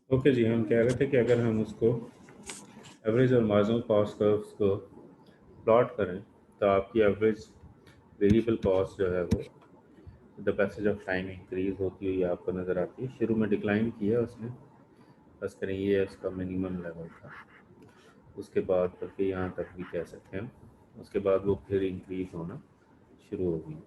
Okay जी, हम कह रहे थे कि अगर हम उसको एवरेज और मार्जिनल कॉस्ट कर्व्स को प्लॉट करें तो आपकी एवरेज वेरिएबल कॉस्ट जो है वो the passage of time increase होती हुई आपको नज़र आती है। शुरू में डिक्लाइन किया उसने, बस करें ये उसका मिनिमम लेवल था। उसके बाद बल्कि यहाँ तक भी कह सकते हैं, उसके बाद वो फिर इंक्रीज होना शुरू हो गई।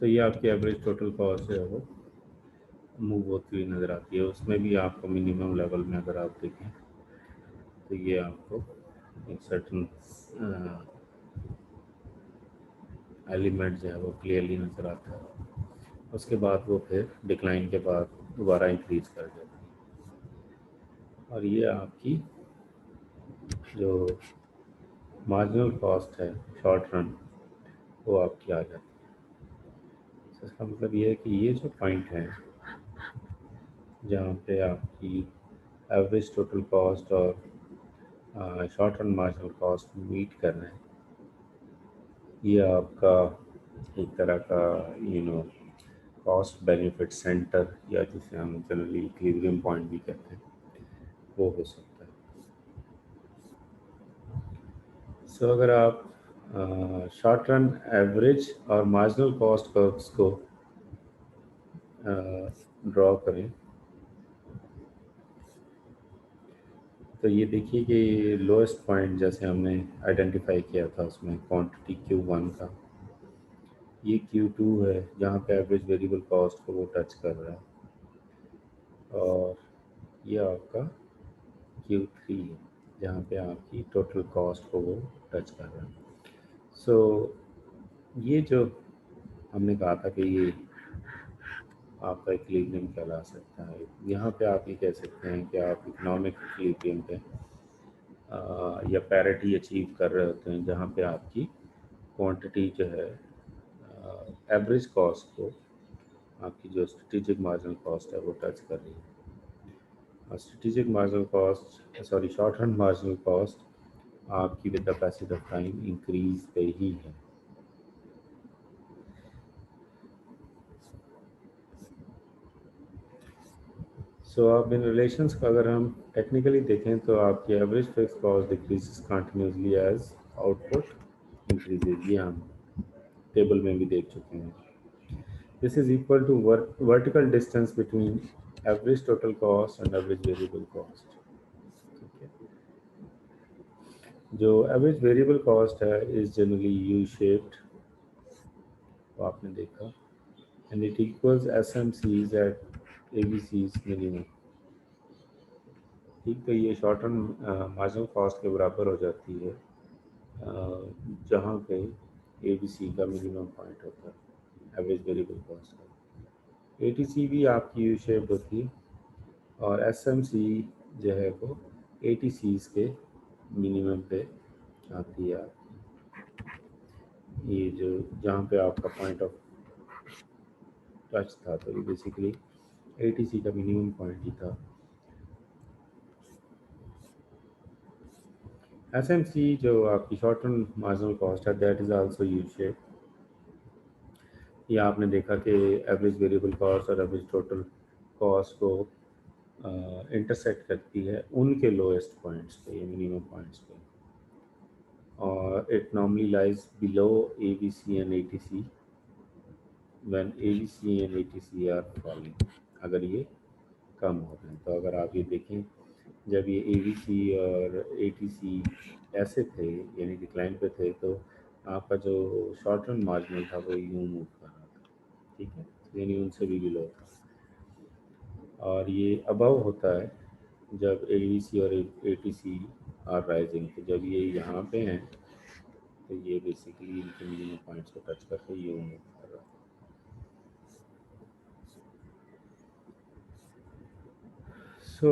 सो ये आपकी एवरेज टोटल कॉस्ट है वो मूव होती हुई नज़र आती है। उसमें भी आपको मिनिमम लेवल में अगर आप देखें तो ये आपको एक सर्टन एलिमेंट जो है वो क्लियरली नज़र आता है। उसके बाद वो फिर डिक्लाइन के बाद दोबारा इंक्रीज कर जाता है। और ये आपकी जो मार्जिनल कॉस्ट है शॉर्ट रन, वो आपकी आ जाती है। तो इसका मतलब ये है कि ये जो पॉइंट है जहाँ पे आपकी एवरेज टोटल कॉस्ट और short run marginal cost meet कर रहे हैं, ये आपका एक तरह का कॉस्ट बेनिफिट सेंटर, या जिसे हम जनरली इक्विलिब्रियम पॉइंट भी कहते हैं, वो हो सकता है। सो अगर आप शॉर्ट रन एवरेज और मार्जिनल कॉस्ट कर्व्स को ड्रॉ करें तो ये देखिए कि लोएस्ट पॉइंट जैसे हमने आइडेंटिफाई किया था उसमें क्वांटिटी Q1 का, ये Q2 है जहाँ पे एवरेज वेरिएबल कॉस्ट को वो टच कर रहा है, और ये आपका Q3 है जहाँ पे आपकी टोटल कॉस्ट को वो टच कर रहा है। सो ये जो हमने कहा था कि ये आपका इक्विलिब्रियम कहला सकता है, यहाँ पे आप ये कह सकते हैं कि आप इकोनॉमिक इक्विलिब्रियम पे या पैरिटी अचीव कर रहे होते हैं, जहाँ पे आपकी क्वांटिटी जो है एवरेज कॉस्ट को आपकी जो स्ट्रेटेजिक मार्जिनल कॉस्ट है वो टच कर रही है। और strategic marginal cost, sorry, short run marginal cost आपकी with the passage of time increase पे ही है। सो अब इन रिलेशंस को अगर हम टेक्निकली देखें तो आपकी average fix cost decreases continuously as output increases, ये हम टेबल में भी देख चुके हैं। This is equal to vertical distance between average total cost and average variable cost. ठीक है, जो एवरेज वेरिएबल कॉस्ट है इज जनरली यू शेप्ड, वो आपने देखा, and it equals S M C's at A B C's minimum. ठीक, तो ये शॉर्ट टर्म मार्जिनल कॉस्ट के बराबर हो जाती है जहाँ पे ए बी सी का मिनिमम पॉइंट होता है एवरेज वेरिएबल कॉस्ट का। ए टी सी भी आपकी यू शेप्ड होती है, और एस एम सी जो है वो ए टी सीज के मिनिमम पे आती है। ये जो जहाँ पे आपका पॉइंट ऑफ टच था, तो ये बेसिकली ए टी सी का मिनिमम पॉइंट ही था। एस एम सी जो आपकी शॉर्ट टर्म मार्जिनल कॉस्ट है, that is also U shape. या आपने देखा कि एवरेज वेरिएबल कॉस्ट और एवरेज टोटल कॉस्ट को इंटरसेक्ट करती है उनके लोएस्ट पॉइंट्स पे या मिनिमम पॉइंट्स पे, और it normally lies below A B C and A T C when A B C and A T C are falling, अगर ये कम हो रहे हैं। तो अगर आप ये देखें, जब ये ए बी सी और ए टी सी ऐसे थे यानी डिक्लाइन पे थे, तो आपका जो शॉर्ट टर्म मार्जिनल था वो यूँ मूव कर रहा था। ठीक है, यानी उनसे भी बिलो था। और ये अबव होता है जब ए डी सी और A T C are rising, तो जब ये यहाँ पे हैं तो ये बेसिकली इनके मिनिमम पॉइंट्स को टच करके ये मूव कर रहा है। सो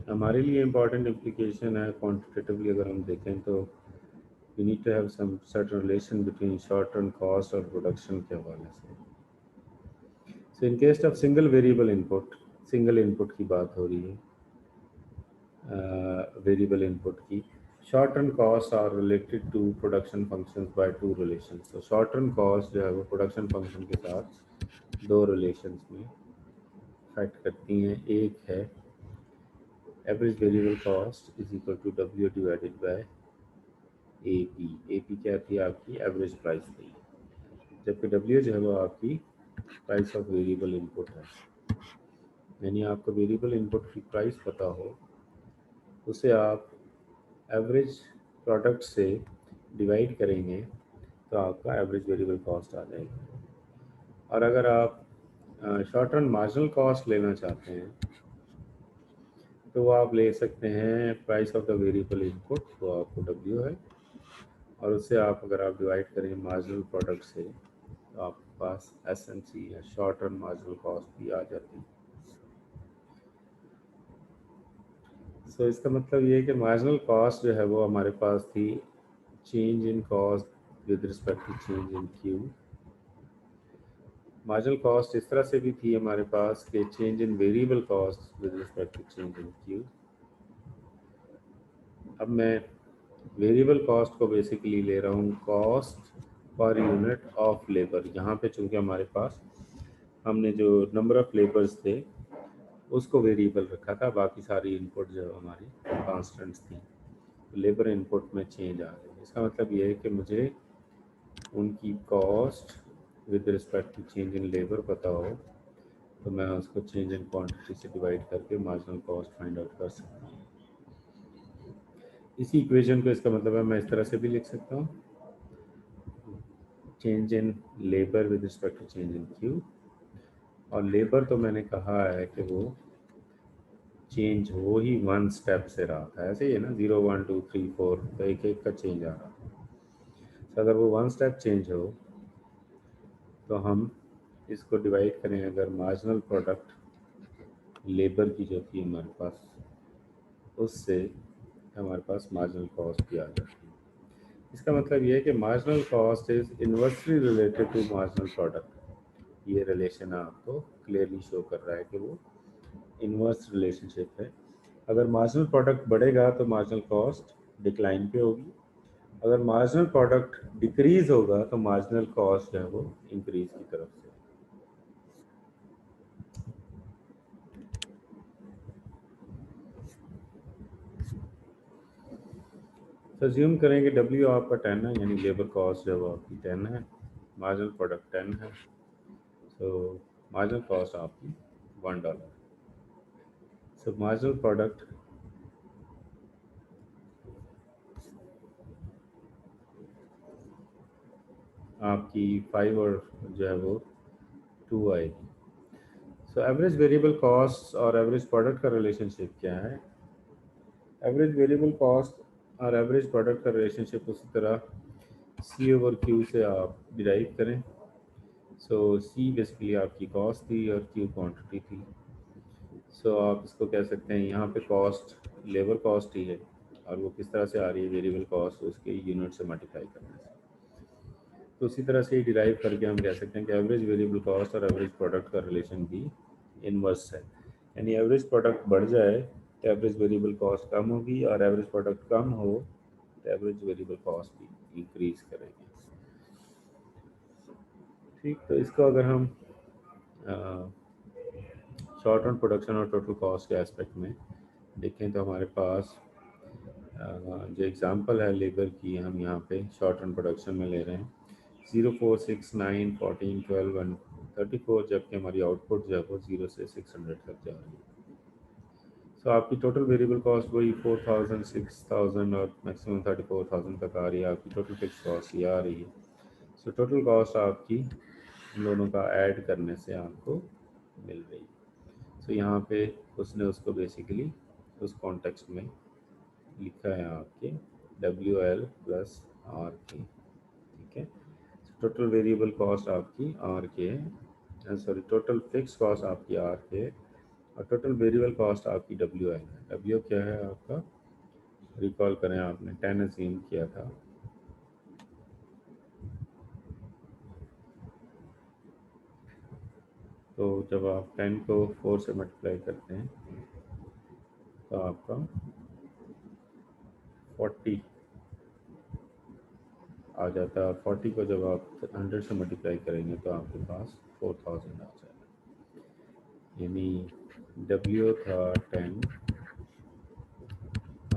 हमारे लिए इम्पॉर्टेंट इम्प्लीकेशन है क्वांटिटेटिवली अगर हम देखें तो we need to have some certain relation between short term cost और प्रोडक्शन के हवाले से। So in case of single input की बात हो रही है, वेरिएबल इनपुट की, short term cost are related to production functions by two relations. तो शॉर्ट टर्म कॉस्ट जो है वो प्रोडक्शन फंक्शन के साथ दो रिलेशंस में अफेक्ट करती हैं। एक है average variable cost is equal to W divided by A P. A P क्या थी? आपकी एवरेज प्राइस थी, जबकि डब्ल्यू जो है वो आपकी प्राइस ऑफ वेरिएबल इनपुट है। यानी आपको वेरिएबल इनपुट की प्राइस पता हो, उसे आप एवरेज प्रोडक्ट से डिवाइड करेंगे तो आपका एवरेज वेरिएबल कॉस्ट आ जाएगी। और अगर आप शॉर्ट टर्म मार्जिनल कॉस्ट लेना चाहते हैं तो वो आप ले सकते हैं price of the variable input, वो आपको डब्ल्यू है, और उससे आप अगर आप डिवाइड करें मार्जिनल प्रोडक्ट से तो आपके पास एस एम सी या शॉर्ट टर्म मार्जिनल कॉस्ट भी आ जाती है। सो इसका मतलब ये है कि मार्जिनल कॉस्ट जो है वो हमारे पास थी change in cost with respect to change in Q. Marginal cost इस तरह से भी थी हमारे पास कि change in variable cost with respect to change in Q. अब मैं वेरिएबल कॉस्ट को बेसिकली ले रहा हूँ cost per unit of labour. यहाँ पे चूँकि हमारे पास हमने जो नंबर ऑफ लेबर्स थे उसको वेरिएबल रखा था, बाकी सारी इनपुट जो हमारी कांस्टेंट्स थी। लेबर इनपुट में चेंज आ गई। इसका मतलब ये है कि मुझे उनकी cost with respect to change in labour पता हो तो मैं उसको चेंज इन क्वांटिटी से डिवाइड करके मार्जिनल कॉस्ट फाइंड आउट कर सकता हूँ। इसी इक्वेशन को, इसका मतलब है मैं इस तरह से भी लिख सकता हूँ, change in labour with respect to change in Q. और लेबर तो मैंने कहा है कि वो चेंज हो ही वन स्टेप से रहा था, ऐसे ही है ना, 0 1 2 3 4 तो एक एक का चेंज आ रहा था। तो अगर वो वन स्टेप चेंज हो तो हम इसको डिवाइड करें अगर मार्जिनल प्रोडक्ट लेबर की जो थी हमारे पास, उससे हमारे पास मार्जिनल कॉस्ट भी आ जाती है। इसका मतलब ये है कि marginal cost is inversely related to marginal product. ये रिलेशन आपको क्लियरली शो कर रहा है कि वो इन्वर्स रिलेशनशिप है। अगर मार्जिनल प्रोडक्ट बढ़ेगा तो मार्जिनल कॉस्ट डिक्लाइन पे होगी, अगर मार्जिनल प्रोडक्ट डिक्रीज होगा तो मार्जिनल कॉस्ट जो है वो इंक्रीज की तरफ से। तो अज्यूम करें कि डब्ल्यू आपका 10 है, यानी लेबर कॉस्ट जो है वो आपकी 10 है, मार्जिनल प्रोडक्ट 10 है, सो मार्जिनल कॉस्ट आपकी $1। सो मार्जिनल प्रोडक्ट आपकी 5 और जो है वो 2 आएगी। सो एवरेज वेरिएबल कॉस्ट और एवरेज प्रोडक्ट का रिलेशनशिप क्या है? एवरेज वेरिएबल कॉस्ट और एवरेज प्रोडक्ट का रिलेशनशिप उसी तरह सी ओवर क्यू से आप डिराइव करें। सो सी बेसिकली आपकी कॉस्ट थी और क्यू क्वांटिटी थी। सो आप इसको कह सकते हैं यहाँ पे कॉस्ट लेबर कॉस्ट ही है, और वो किस तरह से आ रही है वेरिएबल कॉस्ट, उसके यूनिट से मल्टीप्लाई करने से। तो उसी तरह से ही डिराइव करके हम कह सकते हैं कि एवरेज वेरिएबल कॉस्ट और एवरेज प्रोडक्ट का रिलेशन भी इनवर्स है। यानी एवरेज प्रोडक्ट बढ़ जाए तो एवरेज वेरिएबल कॉस्ट कम होगी, और एवरेज प्रोडक्ट कम हो तो एवरेज वेरिएबल कॉस्ट भी इंक्रीज करेगी। ठीक, तो इसको अगर हम शॉर्ट रन प्रोडक्शन और टोटल कॉस्ट के एस्पेक्ट में देखें तो हमारे पास जो एग्जांपल है लेबर की, हम यहाँ पे शॉर्ट रन प्रोडक्शन में ले रहे हैं 0 4 6 9 14 12 एंड 34, जबकि हमारी आउटपुट जो है वो 0 से 600 तक जा रही है। सो आपकी टोटल वेरिएबल कॉस्ट वही 4000 6000 और मैक्सिमम 34000 तक आ रही है। आपकी टोटल फिक्स कॉस्ट ये आ रही है। सो टोटल कॉस्ट आपकी इन दोनों का ऐड करने से आपको मिल रही है। सो यहाँ पे उसने उसको बेसिकली उस कॉन्टेक्स्ट में लिखा है आपके डब्ल्यू एल प्लस आर के। ठीक है, टोटल वेरिएबल कॉस्ट आपकी आर के है, सॉरी टोटल फिक्स कॉस्ट आपकी आर के, और टोटल वेरिएबल कॉस्ट आपकी डब्ल्यू एल है। डब्ल्यू क्या है आपका, रिकॉल करें आपने 10 असीम किया था, तो जब आप 10 को 4 से मल्टीप्लाई करते हैं तो आपका 40 आ जाता है, और 40 को जब आप 100 से मल्टीप्लाई करेंगे तो आपके पास 4000 आ जाएगा। यानी डब्ल्यू था 10,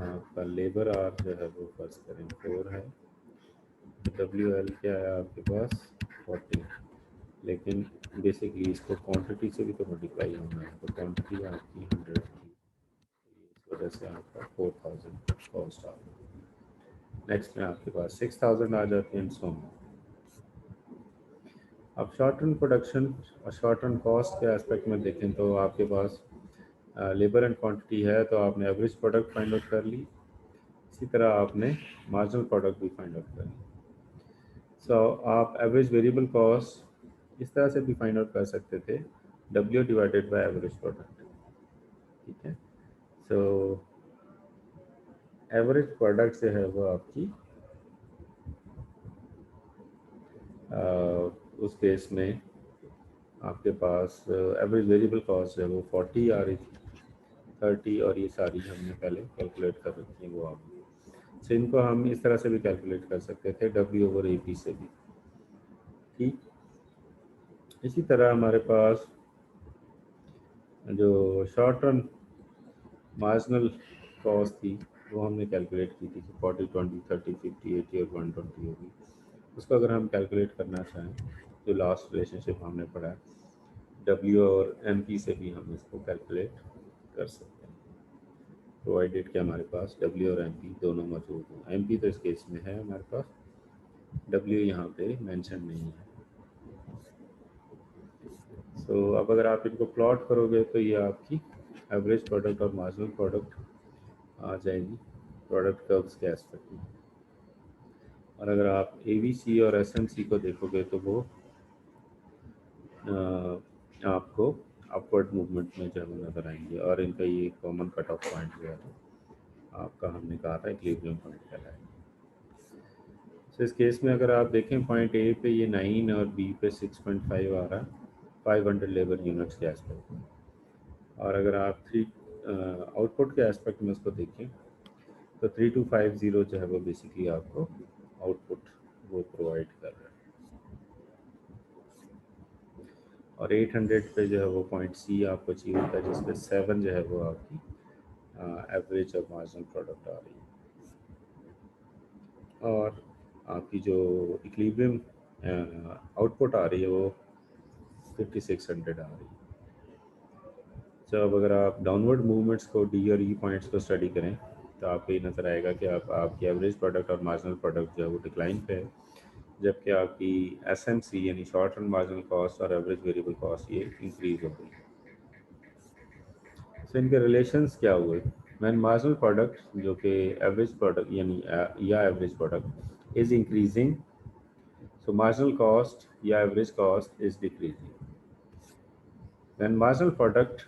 आपका लेबर आर जो है वो फर्स्ट करें 4 है, तो डब्ल्यू एल क्या है आपके पास 40। लेकिन बेसिकली इसको क्वांटिटी से भी तो मल्टीप्लाई होना है, तो क्वांटिटी आपकी 100 थी, इस वजह से आपका 4000 कॉस्ट आ गया। नेक्स्ट में आपके पास 6000 आ जाते हैं सो में। अब शॉर्ट टर्म प्रोडक्शन और शॉर्ट टर्म कॉस्ट के एस्पेक्ट में देखें तो आपके पास लेबर एंड क्वांटिटी है, तो आपने एवरेज प्रोडक्ट फाइंड आउट कर ली, इसी तरह आपने मार्जिनल प्रोडक्ट भी फाइंड आउट कर ली। सो आप एवरेज वेरिएबल कॉस्ट इस तरह से भी फाइंड आउट कर सकते थे, W divided by average product, ठीक है। सो एवरेज प्रोडक्ट से है वो आपकी उस केस में आपके पास एवरेज वेरिएबल कॉस्ट है वो 40 आ रही थी, 30 और ये सारी हमने पहले कैलकुलेट कर रखी है वो आप। सो इनको हम इस तरह से भी कैलकुलेट कर सकते थे, डब्ल्यू ओवर ए पी से भी, ठीक। इसी तरह हमारे पास जो शॉर्ट टर्म मार्जिनल कॉस्ट थी वो हमने कैलकुलेट की थी कि 40 20 30 50 80 और 120 होगी। उसको अगर हम कैलकुलेट करना चाहें तो लास्ट रिलेशनशिप हमने पढ़ा है, डब्ल्यू और एम पी से भी हम इसको कैलकुलेट कर सकते हैं, प्रोवाइडेड कि हमारे पास डब्ल्यू और एम पी दोनों मौजूद हों। एम पी तो इस केस में है हमारे पास, डब्ल्यू यहाँ पे मेंशन नहीं है। सो अब अगर आप इनको प्लॉट करोगे तो ये आपकी एवरेज प्रोडक्ट और मार्जिनल प्रोडक्ट आ जाएगी प्रोडक्ट कर्व्स के एस्पेक्ट में। और अगर आप ए वी सी और एस एम सी को देखोगे तो वो आपको अपवर्ड मूवमेंट में जो है वो नज़र आएंगे, और इनका ये कॉमन कट ऑफ पॉइंट जो है आपका हमने कहा था इक्विलिब्रियम पॉइंट कहलाएगा। तो इस केस में अगर आप देखें पॉइंट ए पे ये 9 और बी पे 6.5 आ रहा है 500 लेबर यूनिट्स के एस्पेक्ट में। और अगर आप थ्री आउटपुट के एस्पेक्ट में उसको देखें तो 3250 जो है वो बेसिकली आपको आउटपुट वो प्रोवाइड कर रहा है, और 800 पे जो है वो पॉइंट सी आपको चाहिए होता है, जिसपे 7 जो है वो आपकी एवरेज और मार्जिनल प्रोडक्ट आ रही है, और आपकी जो इक्विलिब्रियम आउटपुट आ रही है वो 5600 आ रही है। तो अब अगर आप डाउनवर्ड मूवमेंट्स को डी और ई पॉइंट्स को स्टडी करें तो आपको ये नज़र आएगा कि आपकी एवरेज प्रोडक्ट और मार्जिनल प्रोडक्ट जो है वो डिक्लाइन पे है, जबकि आपकी एस एम सी यानी शॉर्ट टर्म मार्जिनल कॉस्ट और एवरेज वेरिएबल कॉस्ट ये इंक्रीज हो गई है। सो इनके रिलेशंस क्या हुए, मैन मार्जिनल प्रोडक्ट जो कि एवरेज प्रोडक्ट यानी या average product is increasing, so marginal cost या average cost is decreasing. When marginal product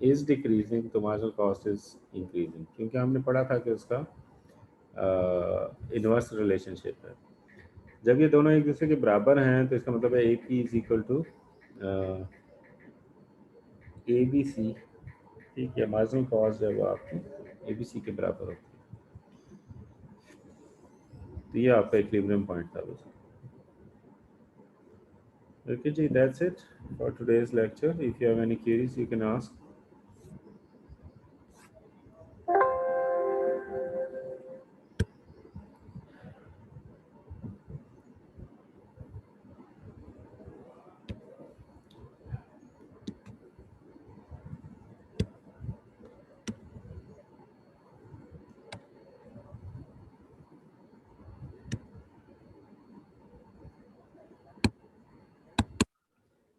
is decreasing तो मार्जिनल कॉस्ट इज इंक्रीजिंग, क्योंकि हमने पढ़ा था कि उसका इन्वर्स रिलेशनशिप है। जब ये दोनों एक दूसरे के बराबर हैं तो इसका मतलब है A P is equal to A B C, ठीक है। मार्जिनल कॉस्ट जो है वो आपकी ए बी सी के बराबर होती है, तो ये आपका इक्विलिब्रियम पॉइंट था बस। ओके जी, that's it for today's lecture. If you have any queries you can ask.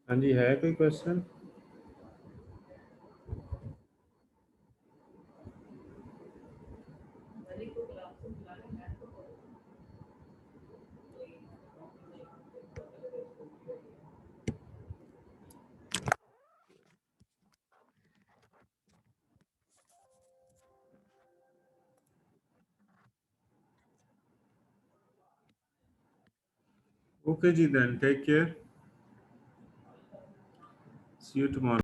हाँ जी, है कोई क्वेश्चन? ओके जी, then take care, see you tomorrow.